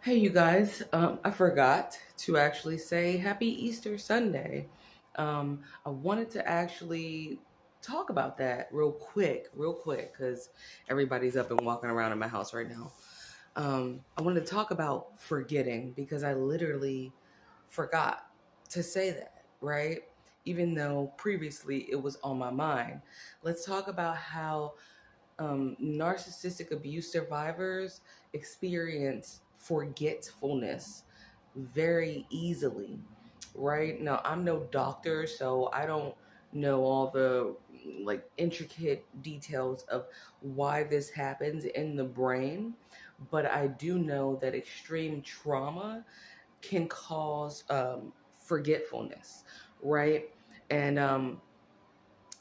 Hey, you guys, I forgot to actually say Happy Easter Sunday. I wanted to actually talk about that real quick, because everybody's up and walking around in my house right now. I wanted to talk about forgetting because I literally forgot to say that, right? Even though previously it was on my mind. Let's talk about how narcissistic abuse survivors experience forgetfulness very easily, right? Now, I'm no doctor, so I don't know all the like intricate details of why this happens in the brain, but I do know that extreme trauma can cause forgetfulness, right? And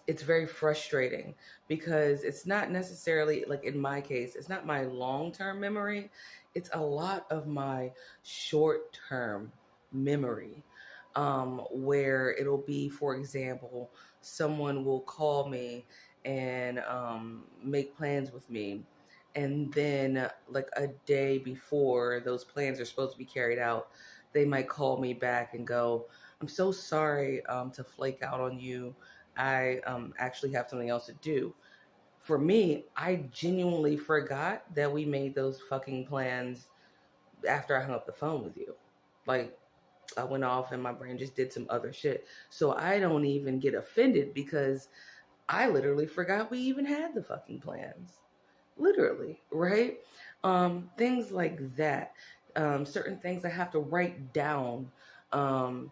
it's very frustrating because it's not necessarily, like in my case, it's not my long-term memory, it's a lot of my short-term memory, where it'll be, for example, someone will call me and make plans with me, and then like a day before those plans are supposed to be carried out, they might call me back and go, "I'm so sorry to flake out on you. I actually have something else to do." For me, I genuinely forgot that we made those fucking plans after I hung up the phone with you. Like, I went off and my brain just did some other shit. So I don't even get offended because I literally forgot we even had the fucking plans. Literally, right? Things like that. Certain things I have to write down. Um,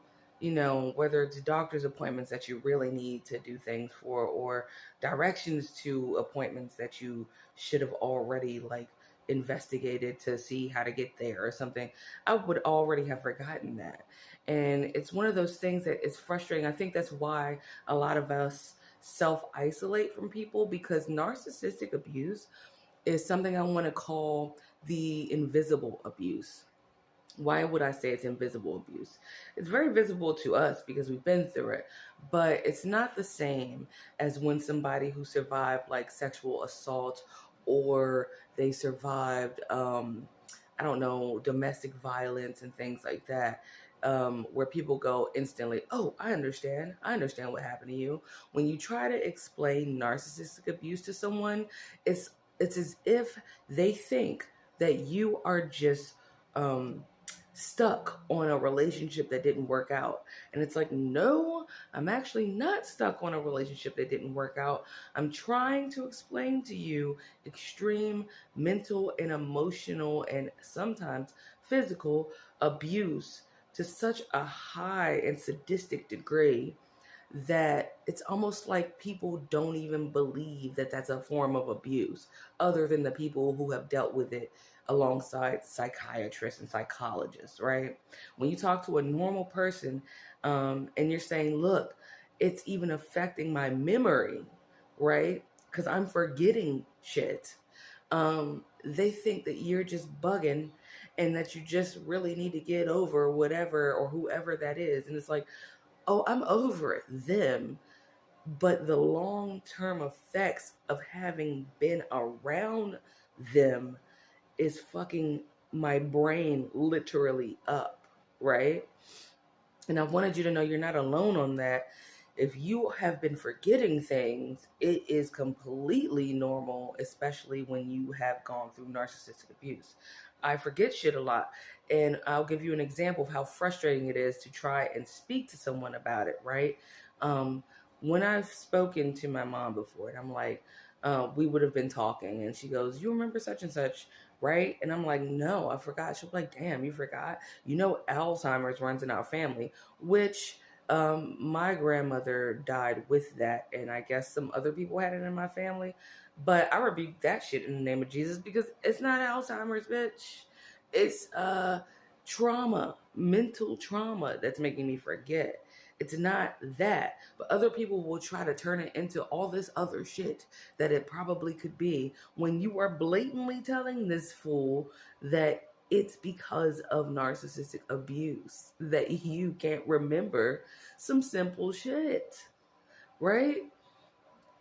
whether it's doctor's appointments that you really need to do things for, or directions to appointments that you should have already like investigated to see how to get there or something. I would already have forgotten that. And it's one of those things that is frustrating. I think that's why a lot of us self isolate from people, because narcissistic abuse is something I want to call the invisible abuse. Why would I say it's invisible abuse? It's very visible to us because we've been through it, but it's not the same as when somebody who survived like sexual assault, or they survived, I don't know, domestic violence and things like that. Where people go instantly, "Oh, I understand. I understand what happened to you." When you try to explain narcissistic abuse to someone, it's it's as if they think that you are just um, stuck on a relationship that didn't work out. And it's like, no, I'm actually not stuck on a relationship that didn't work out. I'm trying to explain to you extreme mental and emotional and sometimes physical abuse to such a high and sadistic degree that it's almost like people don't even believe that that's a form of abuse, other than the people who have dealt with it alongside psychiatrists and psychologists, right? When you talk to a normal person, and you're saying, "Look, it's even affecting my memory," right? Because I'm forgetting shit. They think that you're just bugging and that you just really need to get over whatever or whoever that is. And it's like, "Oh, I'm over it, them." But the long term effects of having been around them is fucking my brain literally up, right? And I wanted you to know you're not alone on that. If you have been forgetting things, it is completely normal, especially when you have gone through narcissistic abuse. I forget shit a lot. And I'll give you an example of how frustrating it is to try and speak to someone about it, right? Um, when I've spoken to my mom before, and I'm like, we would have been talking, and she goes, "You remember such and such, right?" And I'm like, "No, I forgot." She'll be like, "Damn, you forgot? You know, Alzheimer's runs in our family," which my grandmother died with that, and I guess some other people had it in my family. But I rebuke that shit in the name of Jesus, because it's not Alzheimer's, bitch. It's trauma, mental trauma that's making me forget. It's not that. But other people will try to turn it into all this other shit that it probably could be, when you are blatantly telling this fool that it's because of narcissistic abuse that you can't remember some simple shit, right?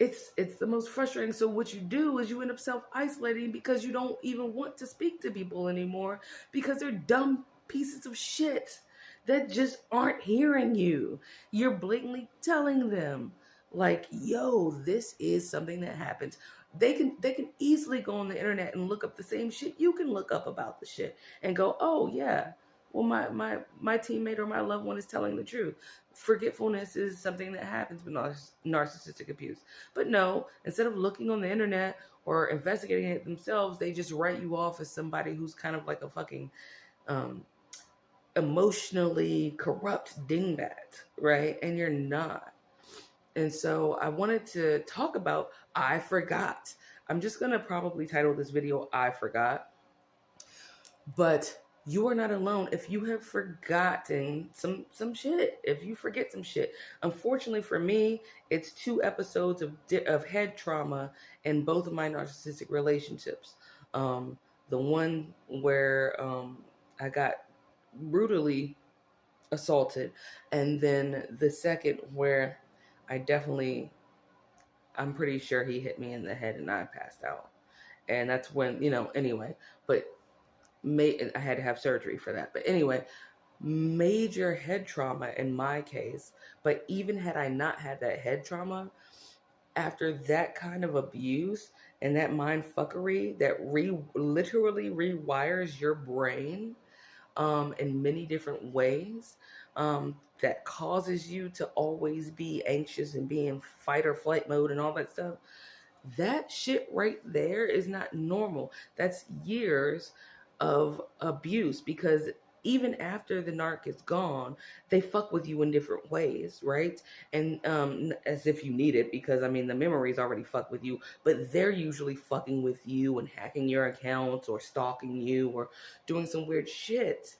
it's the most frustrating. So what you do is you end up self-isolating because you don't even want to speak to people anymore because they're dumb pieces of shit that just aren't hearing you. You're blatantly telling them like, yo, this is something that happens. They can easily go on the internet and look up the same shit you can look up about the shit and go, oh yeah, well my teammate or my loved one is telling the truth. Forgetfulness is something that happens with narcissistic abuse. But no, instead of looking on the internet or investigating it themselves, they just write you off as somebody who's kind of like a fucking um, emotionally corrupt dingbat, right? And you're not. And so I wanted to talk about I forgot. I'm just going to probably title this video I Forgot. But you are not alone if you have forgotten some shit. If you forget some shit, unfortunately for me, it's 2 episodes of head trauma in both of my narcissistic relationships. The one where I got brutally assaulted, and then the second where I'm pretty sure he hit me in the head and I passed out. And that's when, anyway, but I had to have surgery for that. But anyway, major head trauma in my case. But even had I not had that head trauma, after that kind of abuse and that mind fuckery that literally rewires your brain in many different ways, that causes you to always be anxious and be in fight or flight mode and all that stuff. That shit right there is not normal. That's years of abuse, because even after the narc is gone, they fuck with you in different ways, right? And as if you need it, because I mean the memories already fuck with you, but they're usually fucking with you and hacking your accounts or stalking you or doing some weird shit.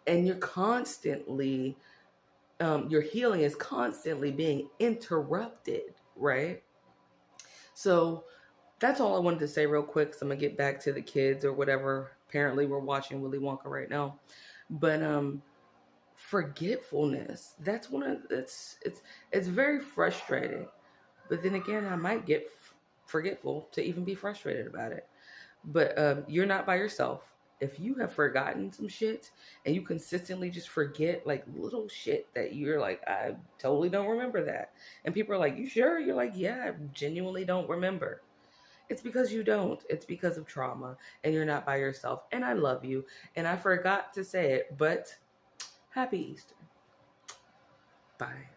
And you're constantly, your healing is constantly being interrupted, right? So that's all I wanted to say real quick. So I'm gonna get back to the kids or whatever. Apparently we're watching Willy Wonka right now. But forgetfulness, that's one of it's very frustrating. But then again, I might get forgetful to even be frustrated about it. But you're not by yourself. If you have forgotten some shit and you consistently just forget like little shit that you're like, I totally don't remember that. And people are like, you sure? You're like, yeah, I genuinely don't remember. It's because you don't. It's because of trauma and you're not by yourself. And I love you. And I forgot to say it, but happy Easter. Bye.